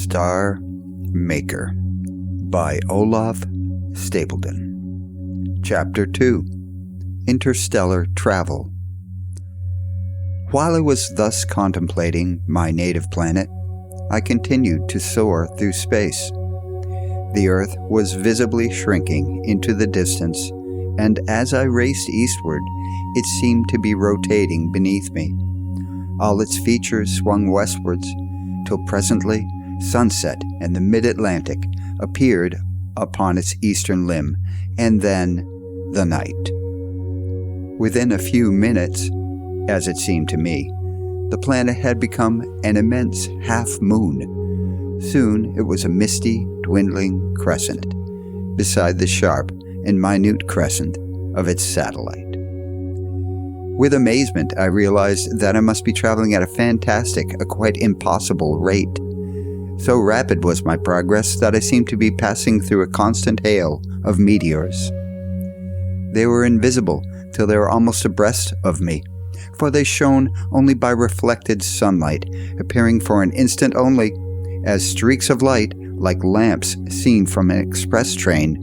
Star Maker by Olaf Stapledon. Chapter 2. Interstellar Travel. While I was thus contemplating my native planet, I continued to soar through space. The Earth was visibly shrinking into the distance, and as I raced eastward, it seemed to be rotating beneath me. All its features swung westwards, till presently sunset in the mid-Atlantic appeared upon its eastern limb, and then the night. Within a few minutes, as it seemed to me, the planet had become an immense half-moon. Soon it was a misty, dwindling crescent, beside the sharp and minute crescent of its satellite. With amazement, I realized that I must be traveling at a quite impossible rate. So rapid was my progress that I seemed to be passing through a constant hail of meteors. They were invisible till they were almost abreast of me, for they shone only by reflected sunlight, appearing for an instant only, as streaks of light like lamps seen from an express train.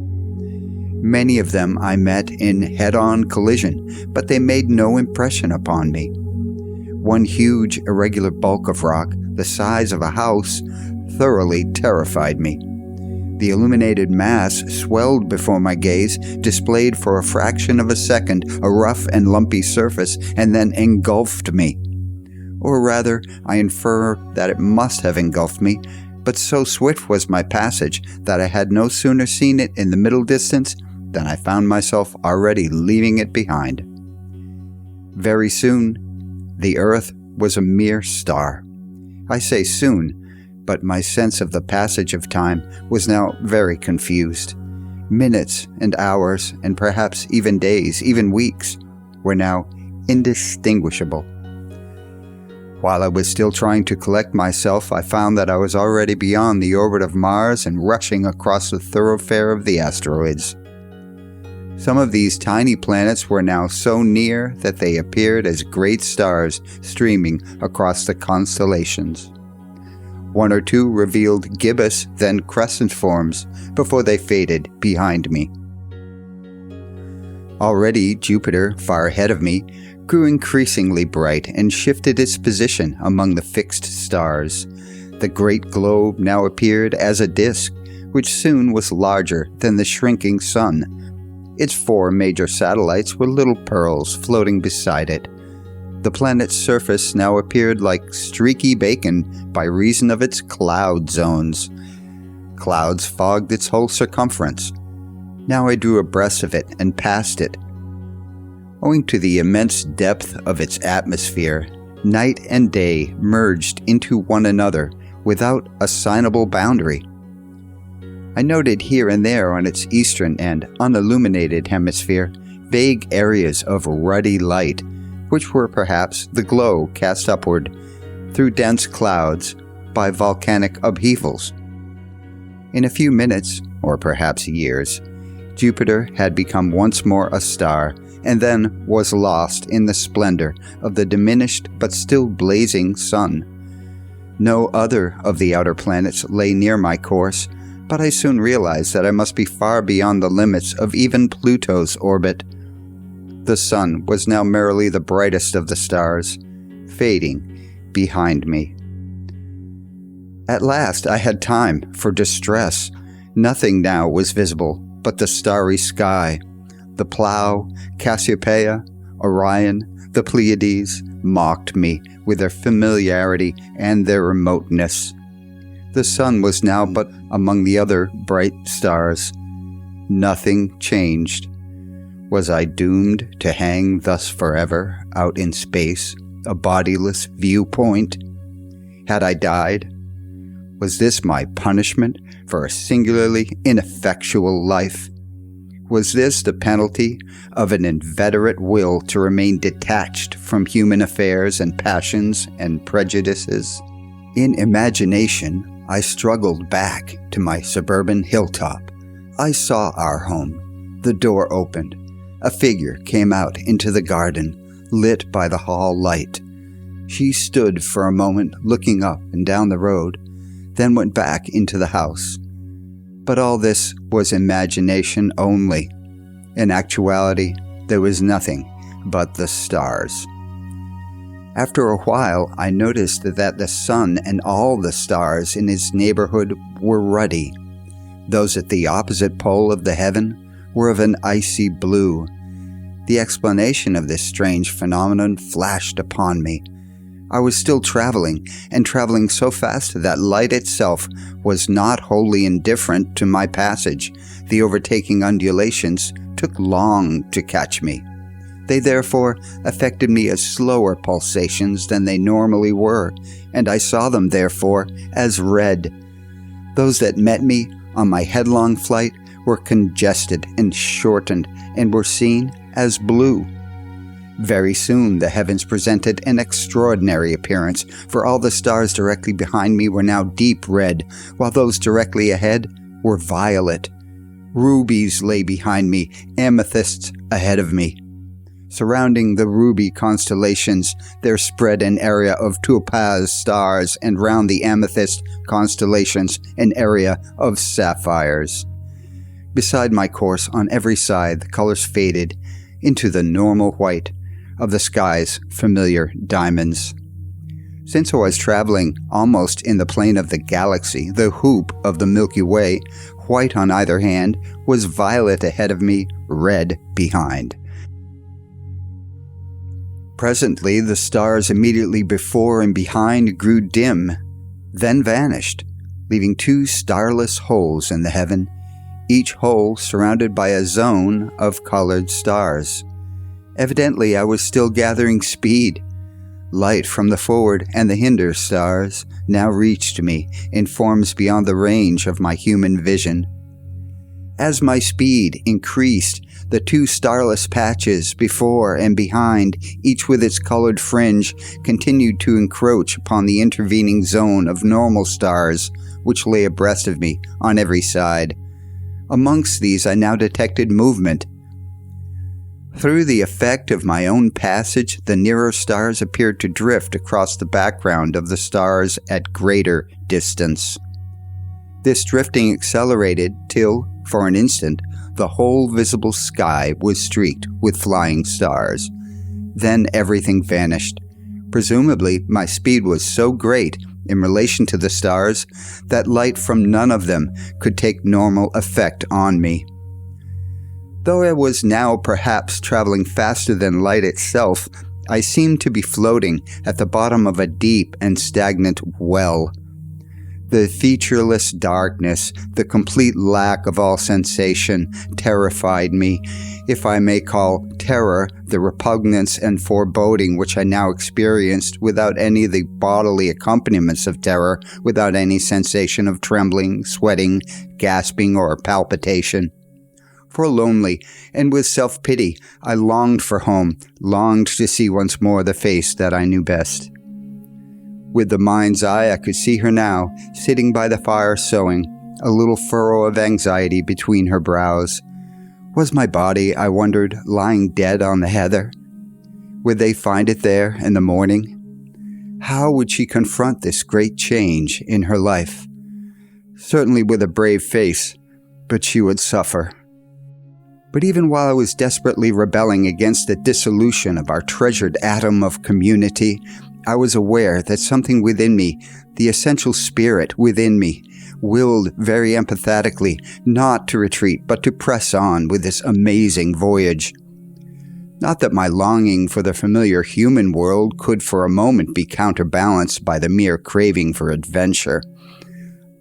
Many of them I met in head-on collision, but they made no impression upon me. One huge irregular bulk of rock, the size of a house, thoroughly terrified me. The illuminated mass swelled before my gaze, displayed for a fraction of a second a rough and lumpy surface, and then engulfed me. Or rather, I infer that it must have engulfed me, but so swift was my passage that I had no sooner seen it in the middle distance than I found myself already leaving it behind. Very soon, the Earth was a mere star. I say soon, but my sense of the passage of time was now very confused. Minutes and hours, and perhaps even days, even weeks, were now indistinguishable. While I was still trying to collect myself, I found that I was already beyond the orbit of Mars and rushing across the thoroughfare of the asteroids. Some of these tiny planets were now so near that they appeared as great stars streaming across the constellations. One or two revealed gibbous, then crescent forms, before they faded behind me. Already Jupiter, far ahead of me, grew increasingly bright and shifted its position among the fixed stars. The great globe now appeared as a disk, which soon was larger than the shrinking sun. Its 4 major satellites were little pearls floating beside it. The planet's surface now appeared like streaky bacon by reason of its cloud zones. Clouds fogged its whole circumference. Now I drew abreast of it and passed it. Owing to the immense depth of its atmosphere, night and day merged into one another without assignable boundary. I noted here and there on its eastern and unilluminated hemisphere vague areas of ruddy light, which were perhaps the glow cast upward through dense clouds by volcanic upheavals. In a few minutes, or perhaps years, Jupiter had become once more a star, and then was lost in the splendor of the diminished but still blazing sun. No other of the outer planets lay near my course, but I soon realized that I must be far beyond the limits of even Pluto's orbit. The sun was now merely the brightest of the stars, fading behind me. At last I had time for distress. Nothing now was visible but the starry sky. The Plough, Cassiopeia, Orion, the Pleiades mocked me with their familiarity and their remoteness. The sun was now but among the other bright stars. Nothing changed. Was I doomed to hang thus forever out in space, a bodiless viewpoint? Had I died? Was this my punishment for a singularly ineffectual life? Was this the penalty of an inveterate will to remain detached from human affairs and passions and prejudices? In imagination, I struggled back to my suburban hilltop. I saw our home. The door opened. A figure came out into the garden, lit by the hall light. She stood for a moment looking up and down the road, then went back into the house. But all this was imagination only. In actuality, there was nothing but the stars. After a while, I noticed that the sun and all the stars in its neighborhood were ruddy. Those at the opposite pole of the heaven were of an icy blue. The explanation of this strange phenomenon flashed upon me. I was still traveling, and traveling so fast that light itself was not wholly indifferent to my passage. The overtaking undulations took long to catch me. They therefore affected me as slower pulsations than they normally were, and I saw them therefore as red. Those that met me on my headlong flight were congested and shortened, and were seen as blue. Very soon the heavens presented an extraordinary appearance, for all the stars directly behind me were now deep red, while those directly ahead were violet. Rubies lay behind me, amethysts ahead of me. Surrounding the ruby constellations, there spread an area of topaz stars, and round the amethyst constellations, an area of sapphires. Beside my course, on every side, the colors faded into the normal white of the sky's familiar diamonds. Since I was traveling almost in the plane of the galaxy, the hoop of the Milky Way, white on either hand, was violet ahead of me, red behind. Presently, the stars immediately before and behind grew dim, then vanished, leaving two starless holes in the heaven, each hole surrounded by a zone of colored stars. Evidently, I was still gathering speed. Light from the forward and the hinder stars now reached me in forms beyond the range of my human vision. As my speed increased, the two starless patches before and behind, each with its colored fringe, continued to encroach upon the intervening zone of normal stars, which lay abreast of me on every side. Amongst these I now detected movement. Through the effect of my own passage, the nearer stars appeared to drift across the background of the stars at greater distance. This drifting accelerated till, for an instant, the whole visible sky was streaked with flying stars. Then everything vanished. Presumably, my speed was so great in relation to the stars that light from none of them could take normal effect on me. Though I was now perhaps traveling faster than light itself, I seemed to be floating at the bottom of a deep and stagnant well. The featureless darkness, the complete lack of all sensation, terrified me, if I may call terror the repugnance and foreboding which I now experienced without any of the bodily accompaniments of terror, without any sensation of trembling, sweating, gasping, or palpitation. Forlornly, and with self-pity, I longed for home, longed to see once more the face that I knew best. With the mind's eye, I could see her now, sitting by the fire sewing, a little furrow of anxiety between her brows. Was my body, I wondered, lying dead on the heather? Would they find it there in the morning? How would she confront this great change in her life? Certainly with a brave face, but she would suffer. But even while I was desperately rebelling against the dissolution of our treasured atom of community, I was aware that something within me, the essential spirit within me, willed very empathetically not to retreat but to press on with this amazing voyage. Not that my longing for the familiar human world could for a moment be counterbalanced by the mere craving for adventure.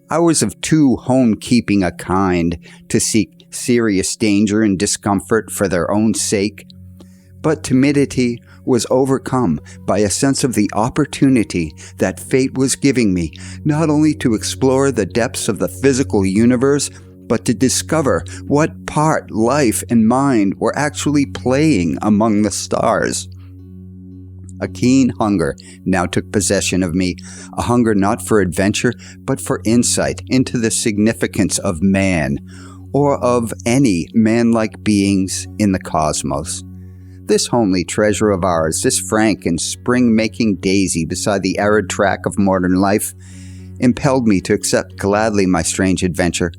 I was of too home-keeping a kind to seek serious danger and discomfort for their own sake, but timidity was overcome by a sense of the opportunity that fate was giving me, not only to explore the depths of the physical universe, but to discover what part life and mind were actually playing among the stars. A keen hunger now took possession of me, a hunger not for adventure, but for insight into the significance of man, or of any man-like beings in the cosmos. This homely treasure of ours, this frank and spring-making daisy beside the arid track of modern life, impelled me to accept gladly my strange adventure.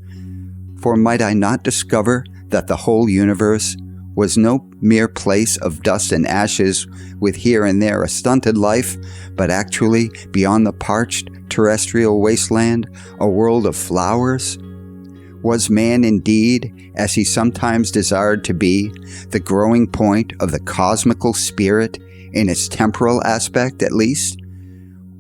For might I not discover that the whole universe was no mere place of dust and ashes with here and there a stunted life, but actually, beyond the parched terrestrial wasteland, a world of flowers? Was man indeed, as he sometimes desired to be, the growing point of the cosmical spirit, in its temporal aspect at least?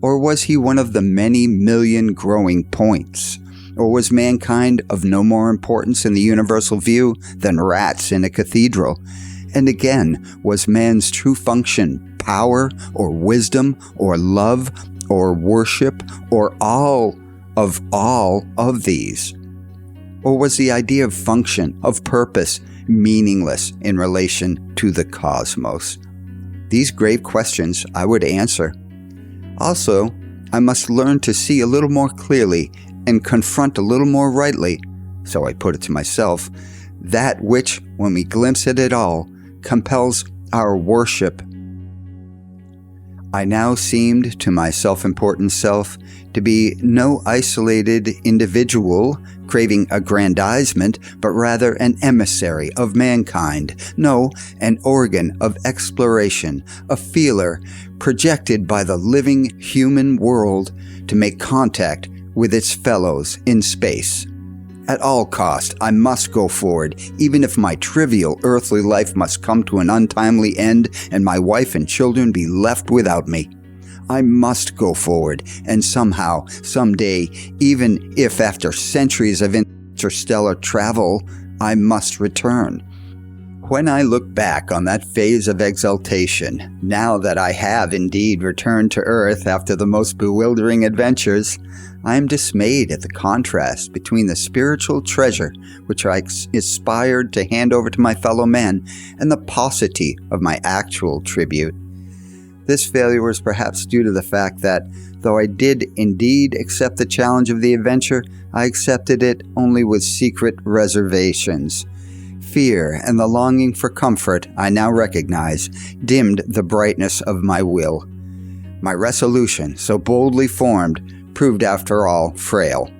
Or was he one of the many million growing points? Or was mankind of no more importance in the universal view than rats in a cathedral? And again, was man's true function power, or wisdom, or love, or worship, or all of these? Or was the idea of function, of purpose, meaningless in relation to the cosmos? These grave questions I would answer. Also, I must learn to see a little more clearly and confront a little more rightly, so I put it to myself, that which, when we glimpse at it all, compels our worship. I now seemed to my self-important self to be no isolated individual craving aggrandizement, but rather an emissary of mankind, no, an organ of exploration, a feeler projected by the living human world to make contact with its fellows in space. At all cost, I must go forward, even if my trivial earthly life must come to an untimely end and my wife and children be left without me. I must go forward, and somehow, someday, even if after centuries of interstellar travel, I must return. When I look back on that phase of exaltation, now that I have indeed returned to Earth after the most bewildering adventures, I am dismayed at the contrast between the spiritual treasure which I aspired to hand over to my fellow men and the paucity of my actual tribute. This failure was perhaps due to the fact that, though I did indeed accept the challenge of the adventure, I accepted it only with secret reservations. Fear and the longing for comfort, I now recognize, dimmed the brightness of my will. My resolution, so boldly formed, proved after all frail.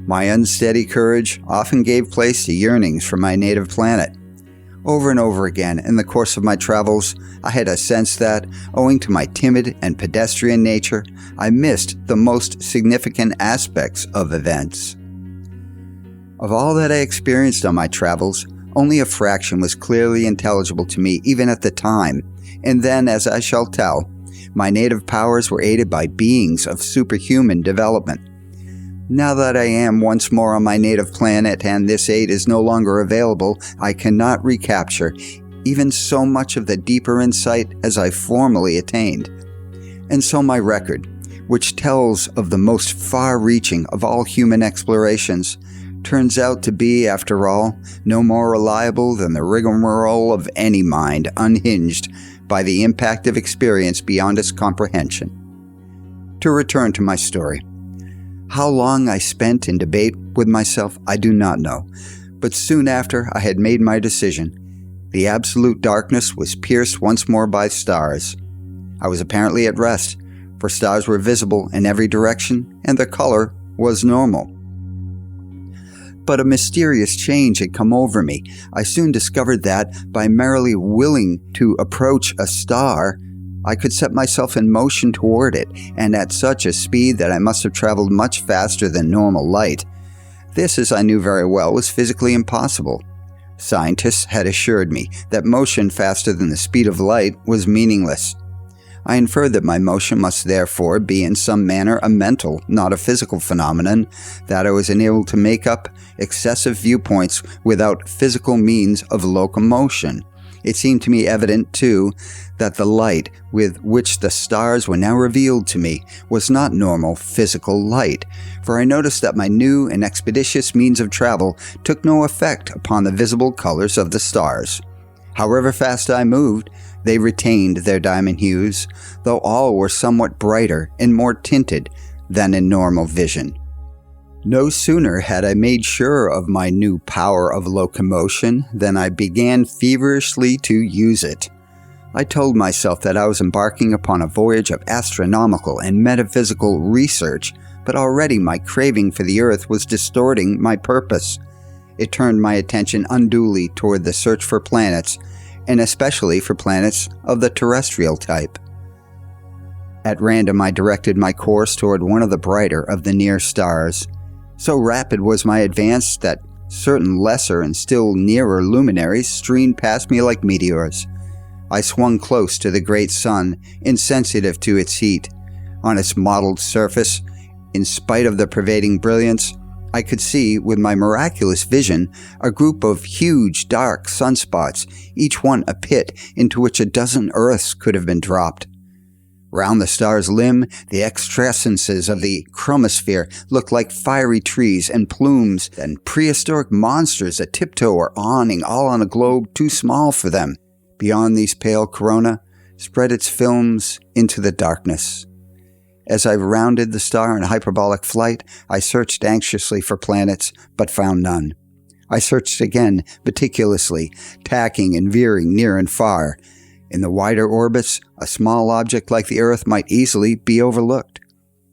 My unsteady courage often gave place to yearnings for my native planet. Over and over again in the course of my travels, I had a sense that, owing to my timid and pedestrian nature, I missed the most significant aspects of events. Of all that I experienced on my travels, only a fraction was clearly intelligible to me even at the time, and then, as I shall tell, my native powers were aided by beings of superhuman development. Now that I am once more on my native planet and this aid is no longer available, I cannot recapture even so much of the deeper insight as I formerly attained. And so my record, which tells of the most far-reaching of all human explorations, turns out to be, after all, no more reliable than the rigmarole of any mind unhinged by the impact of experience beyond its comprehension. To return to my story. How long I spent in debate with myself, I do not know, but soon after I had made my decision, the absolute darkness was pierced once more by stars. I was apparently at rest, for stars were visible in every direction, and their color was normal. But a mysterious change had come over me. I soon discovered that, by merely willing to approach a star, I could set myself in motion toward it, and at such a speed that I must have traveled much faster than normal light. This, as I knew very well, was physically impossible. Scientists had assured me that motion faster than the speed of light was meaningless. I inferred that my motion must therefore be in some manner a mental, not a physical phenomenon, that I was enabled to make up excessive viewpoints without physical means of locomotion. It seemed to me evident, too, that the light with which the stars were now revealed to me was not normal physical light, for I noticed that my new and expeditious means of travel took no effect upon the visible colors of the stars. However fast I moved, they retained their diamond hues, though all were somewhat brighter and more tinted than in normal vision. No sooner had I made sure of my new power of locomotion than I began feverishly to use it. I told myself that I was embarking upon a voyage of astronomical and metaphysical research, but already my craving for the earth was distorting my purpose. It turned my attention unduly toward the search for planets, and especially for planets of the terrestrial type. At random, I directed my course toward one of the brighter of the near stars. So rapid was my advance that certain lesser and still nearer luminaries streamed past me like meteors. I swung close to the great sun, insensitive to its heat. On its mottled surface, in spite of the pervading brilliance, I could see, with my miraculous vision, a group of huge, dark sunspots, each one a pit into which a dozen Earths could have been dropped. Round the star's limb, the excrescences of the chromosphere looked like fiery trees and plumes and prehistoric monsters that tiptoe or awning all on a globe too small for them. Beyond these pale corona, spread its films into the darkness. As I rounded the star in hyperbolic flight, I searched anxiously for planets, but found none. I searched again, meticulously, tacking and veering near and far. In the wider orbits, a small object like the Earth might easily be overlooked.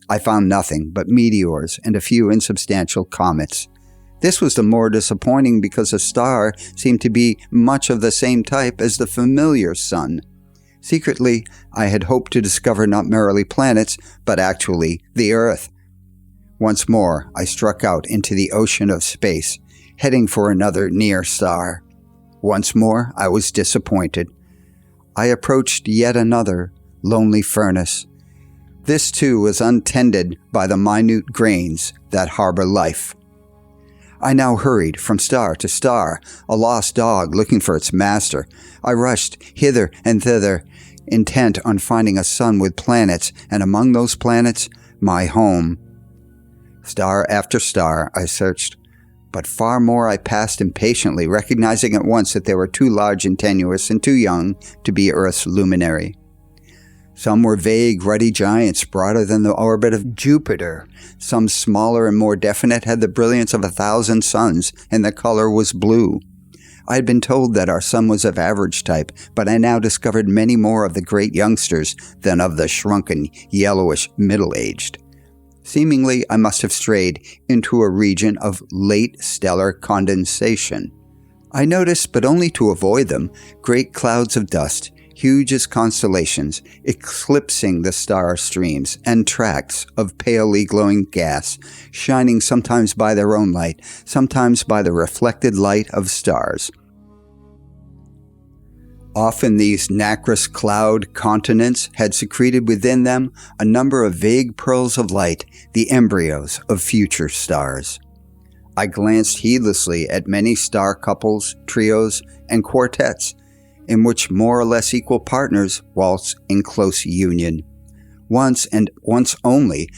I found nothing but meteors and a few insubstantial comets. This was the more disappointing because the star seemed to be much of the same type as the familiar Sun. Secretly, I had hoped to discover not merely planets, but actually the Earth. Once more, I struck out into the ocean of space, heading for another near star. Once more, I was disappointed. I approached yet another lonely furnace. This too was untended by the minute grains that harbor life. I now hurried from star to star, a lost dog looking for its master. I rushed hither and thither, intent on finding a sun with planets, and among those planets, my home. Star after star I searched, but far more I passed impatiently, recognizing at once that they were too large and tenuous and too young to be Earth's luminary. Some were vague, ruddy giants broader than the orbit of Jupiter. Some smaller and more definite had the brilliance of 1,000 suns, and the color was blue. I had been told that our sun was of average type, but I now discovered many more of the great youngsters than of the shrunken, yellowish, middle-aged. Seemingly, I must have strayed into a region of late stellar condensation. I noticed, but only to avoid them, great clouds of dust, huge as constellations, eclipsing the star streams, and tracts of palely glowing gas, shining sometimes by their own light, sometimes by the reflected light of stars. Often these nacrous cloud continents had secreted within them a number of vague pearls of light, the embryos of future stars. I glanced heedlessly at many star couples, trios, and quartets, in which more or less equal partners waltz in close union. Once, and once only,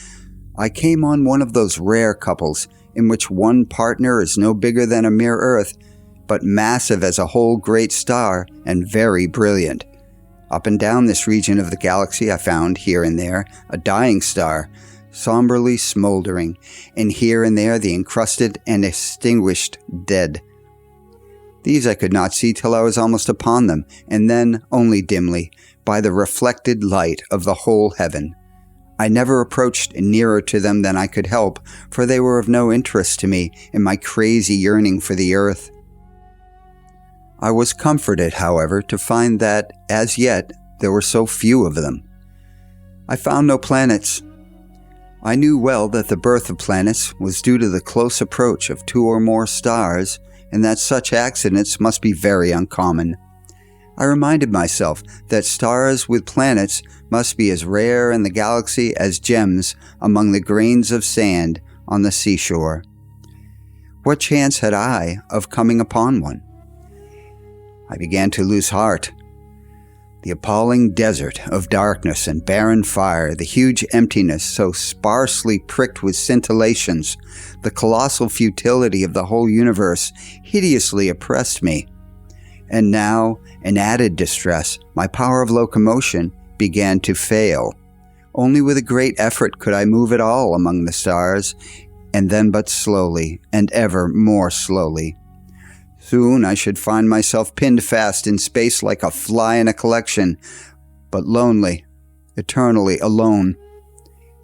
I came on one of those rare couples in which one partner is no bigger than a mere Earth, but massive as a whole great star and very brilliant. Up and down this region of the galaxy I found, here and there, a dying star, somberly smoldering, and here and there the encrusted and extinguished dead. These I could not see till I was almost upon them, and then only dimly, by the reflected light of the whole heaven. I never approached nearer to them than I could help, for they were of no interest to me in my crazy yearning for the earth. I was comforted, however, to find that, as yet, there were so few of them. I found no planets. I knew well that the birth of planets was due to the close approach of two or more stars, and that such accidents must be very uncommon. I reminded myself that stars with planets must be as rare in the galaxy as gems among the grains of sand on the seashore. What chance had I of coming upon one? I began to lose heart. The appalling desert of darkness and barren fire, the huge emptiness so sparsely pricked with scintillations, the colossal futility of the whole universe hideously oppressed me. And now, in added distress, my power of locomotion began to fail. Only with a great effort could I move at all among the stars, and then but slowly, and ever more slowly. Soon I should find myself pinned fast in space like a fly in a collection, but lonely, eternally alone.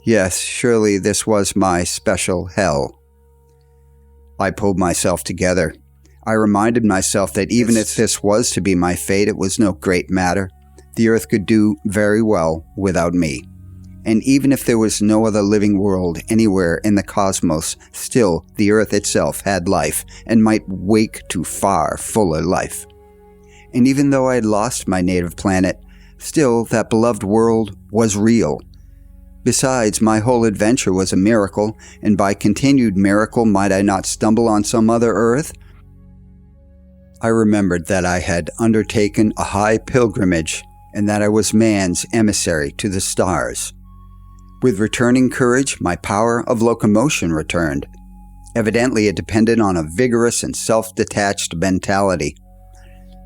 Yes, surely this was my special hell. I pulled myself together. I reminded myself that even if this was to be my fate, it was no great matter. The Earth could do very well without me. And even if there was no other living world anywhere in the cosmos, still the Earth itself had life and might wake to far fuller life. And even though I had lost my native planet, still that beloved world was real. Besides, my whole adventure was a miracle, and by continued miracle might I not stumble on some other Earth? I remembered that I had undertaken a high pilgrimage, and that I was man's emissary to the stars. With returning courage, my power of locomotion returned. Evidently, it depended on a vigorous and self-detached mentality.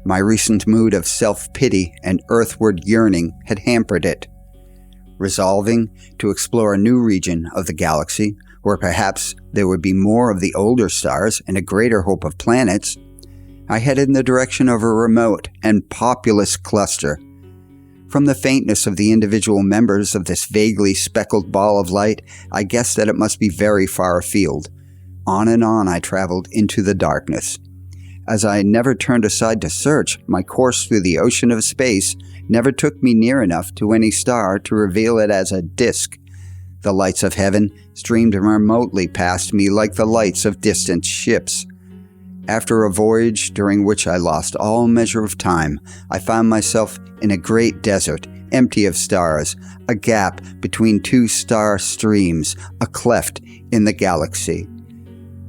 My recent mood of self-pity and earthward yearning had hampered it. Resolving to explore a new region of the galaxy, where perhaps there would be more of the older stars and a greater hope of planets, I headed in the direction of a remote and populous cluster. From the faintness of the individual members of this vaguely speckled ball of light, I guessed that it must be very far afield. On and on I traveled into the darkness. As I never turned aside to search, my course through the ocean of space never took me near enough to any star to reveal it as a disk. The lights of heaven streamed remotely past me like the lights of distant ships. After a voyage during which I lost all measure of time, I found myself in a great desert, empty of stars, a gap between two star streams, a cleft in the galaxy.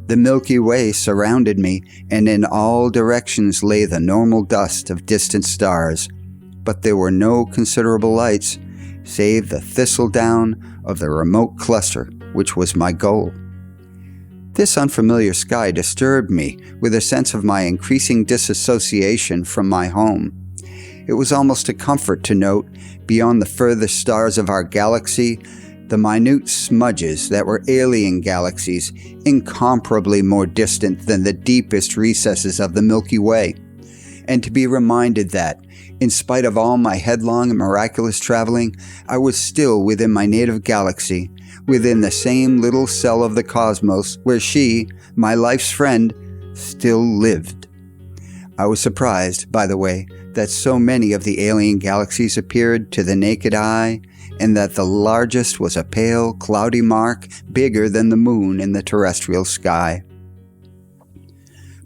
The Milky Way surrounded me, and in all directions lay the normal dust of distant stars, but there were no considerable lights, save the thistledown of the remote cluster, which was my goal. This unfamiliar sky disturbed me with a sense of my increasing disassociation from my home. It was almost a comfort to note, beyond the furthest stars of our galaxy, the minute smudges that were alien galaxies, incomparably more distant than the deepest recesses of the Milky Way, and to be reminded that, in spite of all my headlong and miraculous traveling, I was still within my native galaxy, within the same little cell of the cosmos where she, my life's friend, still lived. I was surprised, by the way, that so many of the alien galaxies appeared to the naked eye, and that the largest was a pale, cloudy mark bigger than the moon in the terrestrial sky.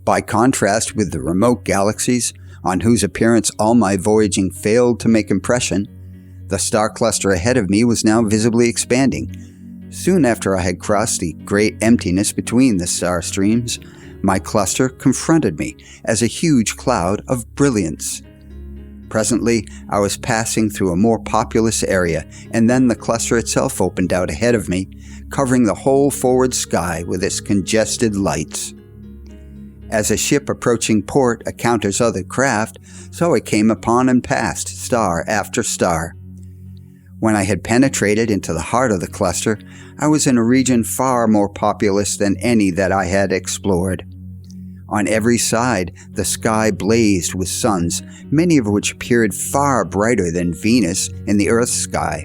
By contrast with the remote galaxies, on whose appearance all my voyaging failed to make impression, the star cluster ahead of me was now visibly expanding. Soon after I had crossed the great emptiness between the star streams, my cluster confronted me as a huge cloud of brilliance. Presently, I was passing through a more populous area, and then the cluster itself opened out ahead of me, covering the whole forward sky with its congested lights. As a ship approaching port encounters other craft, so it came upon and passed star after star. When I had penetrated into the heart of the cluster, I was in a region far more populous than any that I had explored. On every side, the sky blazed with suns, many of which appeared far brighter than Venus in the Earth's sky.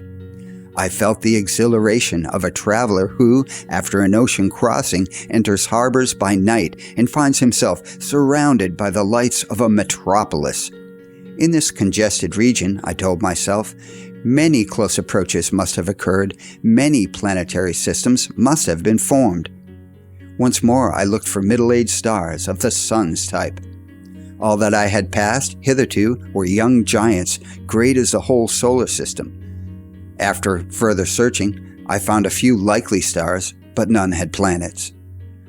I felt the exhilaration of a traveler who, after an ocean crossing, enters harbors by night and finds himself surrounded by the lights of a metropolis. In this congested region, I told myself, many close approaches must have occurred, many planetary systems must have been formed. Once more I looked for middle-aged stars of the sun's type. All that I had passed hitherto were young giants, great as the whole solar system. After further searching, I found a few likely stars, but none had planets.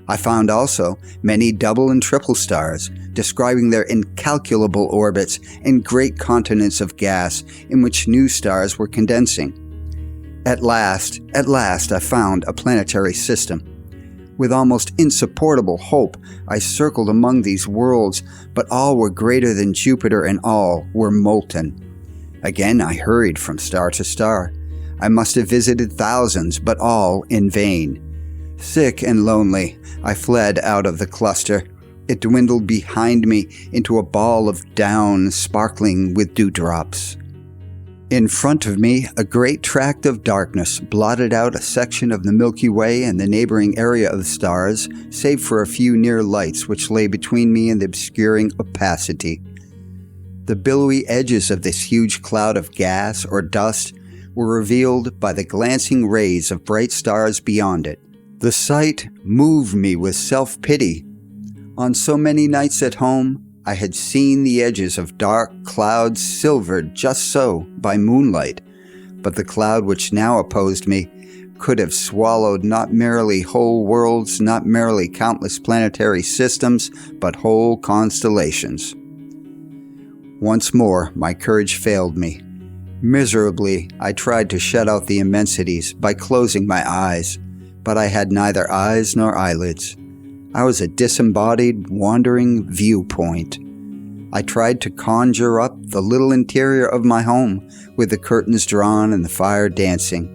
I found also many double and triple stars, describing their incalculable orbits and great continents of gas in which new stars were condensing. At last, I found a planetary system. With almost insupportable hope, I circled among these worlds, but all were greater than Jupiter and all were molten. Again, I hurried from star to star. I must have visited thousands, but all in vain. Sick and lonely, I fled out of the cluster. It dwindled behind me into a ball of down sparkling with dewdrops. In front of me, a great tract of darkness blotted out a section of the Milky Way and the neighboring area of the stars, save for a few near lights which lay between me and the obscuring opacity. The billowy edges of this huge cloud of gas or dust were revealed by the glancing rays of bright stars beyond it. The sight moved me with self-pity. On so many nights at home, I had seen the edges of dark clouds silvered just so by moonlight, but the cloud which now opposed me could have swallowed not merely whole worlds, not merely countless planetary systems, but whole constellations. Once more, my courage failed me. Miserably, I tried to shut out the immensities by closing my eyes, but I had neither eyes nor eyelids. I was a disembodied, wandering viewpoint. I tried to conjure up the little interior of my home with the curtains drawn and the fire dancing.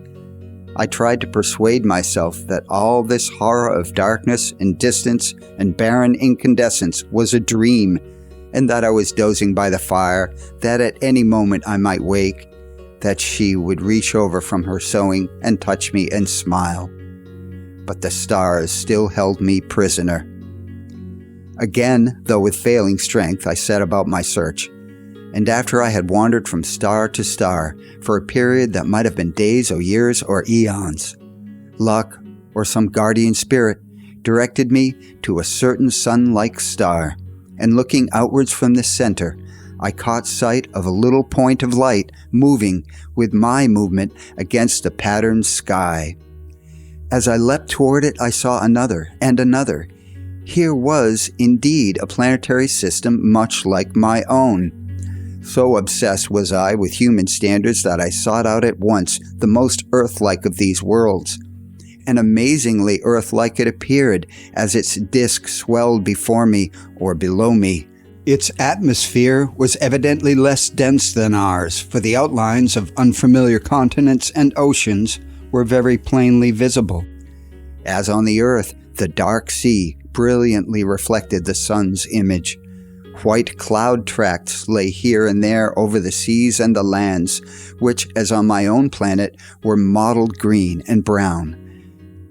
I tried to persuade myself that all this horror of darkness and distance and barren incandescence was a dream, and that I was dozing by the fire, that at any moment I might wake, that she would reach over from her sewing and touch me and smile. But the stars still held me prisoner. Again, though with failing strength, I set about my search, and after I had wandered from star to star for a period that might have been days or years or eons, luck or some guardian spirit directed me to a certain sun-like star, and looking outwards from this center, I caught sight of a little point of light moving with my movement against the patterned sky. As I leapt toward it, I saw another and another. Here was, indeed, a planetary system much like my own. So obsessed was I with human standards that I sought out at once the most Earth-like of these worlds. And amazingly Earth-like it appeared as its disk swelled before me or below me. Its atmosphere was evidently less dense than ours, for the outlines of unfamiliar continents and oceans were very plainly visible. As on the earth, the dark sea brilliantly reflected the sun's image. White cloud tracts lay here and there over the seas and the lands, which, as on my own planet, were mottled green and brown.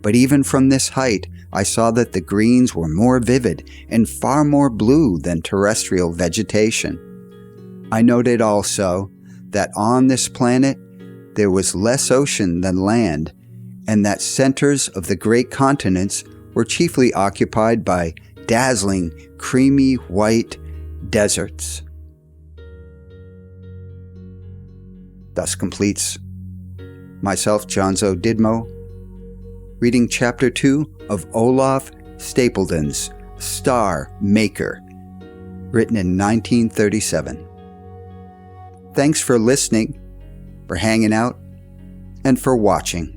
But even from this height, I saw that the greens were more vivid and far more blue than terrestrial vegetation. I noted also that on this planet there was less ocean than land, and that centers of the great continents were chiefly occupied by dazzling, creamy white deserts. Thus completes myself, Jonzo Didmo, reading Chapter 2 of Olaf Stapledon's Star Maker, written in 1937. Thanks for listening, for hanging out, and for watching.